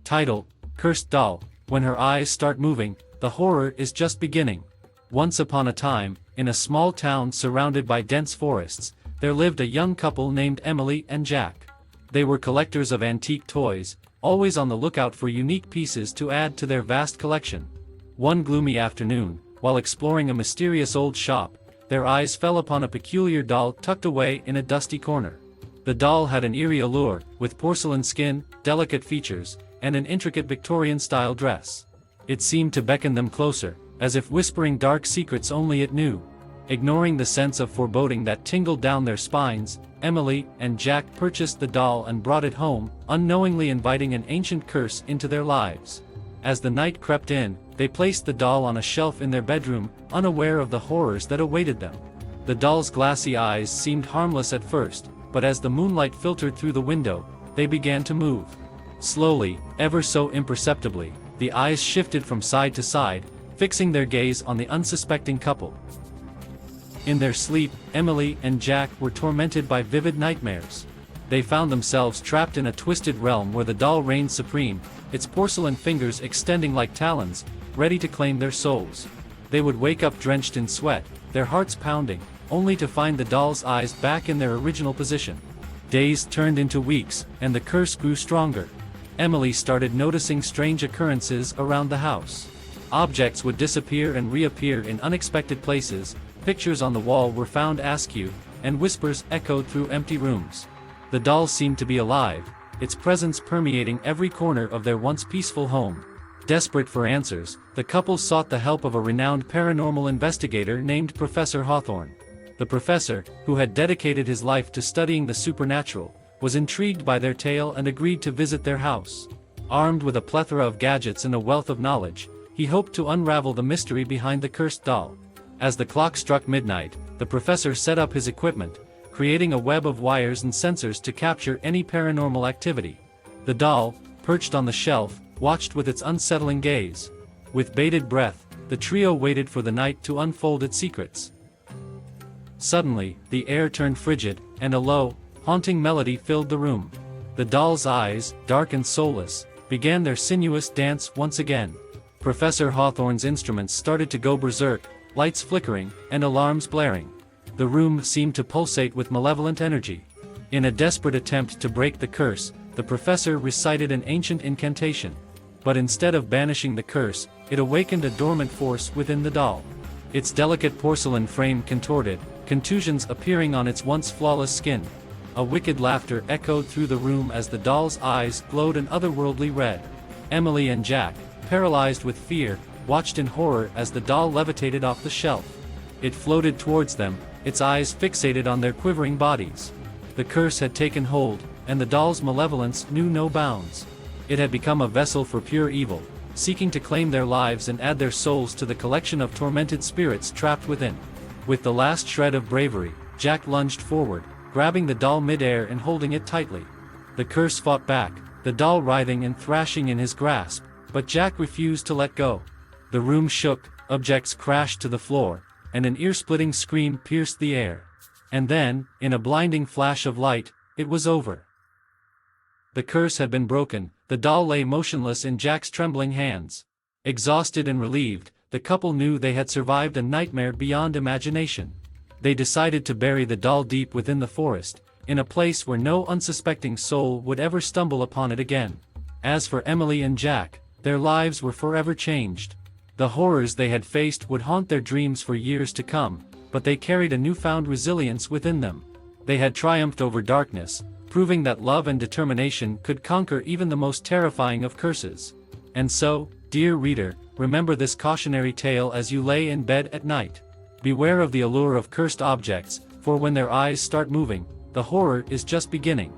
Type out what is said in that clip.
Title: Cursed Doll. When her eyes start moving, the horror is just beginning. Once upon a time, in a small town surrounded by dense forests, there lived a young couple named Emily and Jack. They were collectors of antique toys, always on the lookout for unique pieces to add to their vast collection. One gloomy afternoon, while exploring a mysterious old shop, their eyes fell upon a peculiar doll tucked away in a dusty corner. The doll had an eerie allure, with porcelain skin, delicate features, and an intricate Victorian-style dress. It seemed to beckon them closer, as if whispering dark secrets only it knew. Ignoring the sense of foreboding that tingled down their spines, Emily and Jack purchased the doll and brought it home, unknowingly inviting an ancient curse into their lives. As the night crept in, they placed the doll on a shelf in their bedroom, unaware of the horrors that awaited them. The doll's glassy eyes seemed harmless at first, but as the moonlight filtered through the window, they began to move. Slowly, ever so imperceptibly, the eyes shifted from side to side, fixing their gaze on the unsuspecting couple. In their sleep, Emily and Jack were tormented by vivid nightmares. They found themselves trapped in a twisted realm where the doll reigned supreme, its porcelain fingers extending like talons, ready to claim their souls. They would wake up drenched in sweat, their hearts pounding, only to find the doll's eyes back in their original position. Days turned into weeks, and the curse grew stronger. Emily started noticing strange occurrences around the house. Objects would disappear and reappear in unexpected places, pictures on the wall were found askew, and whispers echoed through empty rooms. The doll seemed to be alive, its presence permeating every corner of their once peaceful home. Desperate for answers, the couple sought the help of a renowned paranormal investigator named Professor Hawthorne. The professor, who had dedicated his life to studying the supernatural, was intrigued by their tale and agreed to visit their house. Armed with a plethora of gadgets and a wealth of knowledge, he hoped to unravel the mystery behind the cursed doll. As the clock struck midnight, the professor set up his equipment, creating a web of wires and sensors to capture any paranormal activity. The doll, perched on the shelf, watched with its unsettling gaze. With bated breath, the trio waited for the night to unfold its secrets. Suddenly, the air turned frigid, and a low, haunting melody filled the room. The doll's eyes, dark and soulless, began their sinuous dance once again. Professor Hawthorne's instruments started to go berserk, lights flickering, and alarms blaring. The room seemed to pulsate with malevolent energy. In a desperate attempt to break the curse, the professor recited an ancient incantation. But instead of banishing the curse, it awakened a dormant force within the doll. Its delicate porcelain frame contorted, contusions appearing on its once flawless skin. A wicked laughter echoed through the room as the doll's eyes glowed an otherworldly red. Emily and Jack, paralyzed with fear, watched in horror as the doll levitated off the shelf. It floated towards them, its eyes fixated on their quivering bodies. The curse had taken hold, and the doll's malevolence knew no bounds. It had become a vessel for pure evil, seeking to claim their lives and add their souls to the collection of tormented spirits trapped within. With the last shred of bravery, Jack lunged forward, grabbing the doll mid-air and holding it tightly. The curse fought back, the doll writhing and thrashing in his grasp, but Jack refused to let go. The room shook, objects crashed to the floor, and an ear-splitting scream pierced the air. And then, in a blinding flash of light, it was over. The curse had been broken, the doll lay motionless in Jack's trembling hands. Exhausted and relieved, the couple knew they had survived a nightmare beyond imagination. They decided to bury the doll deep within the forest, in a place where no unsuspecting soul would ever stumble upon it again. As for Emily and Jack, their lives were forever changed. The horrors they had faced would haunt their dreams for years to come, but they carried a newfound resilience within them. They had triumphed over darkness, proving that love and determination could conquer even the most terrifying of curses. And so, dear reader, remember this cautionary tale as you lay in bed at night. Beware of the allure of cursed objects, for when their eyes start moving, the horror is just beginning.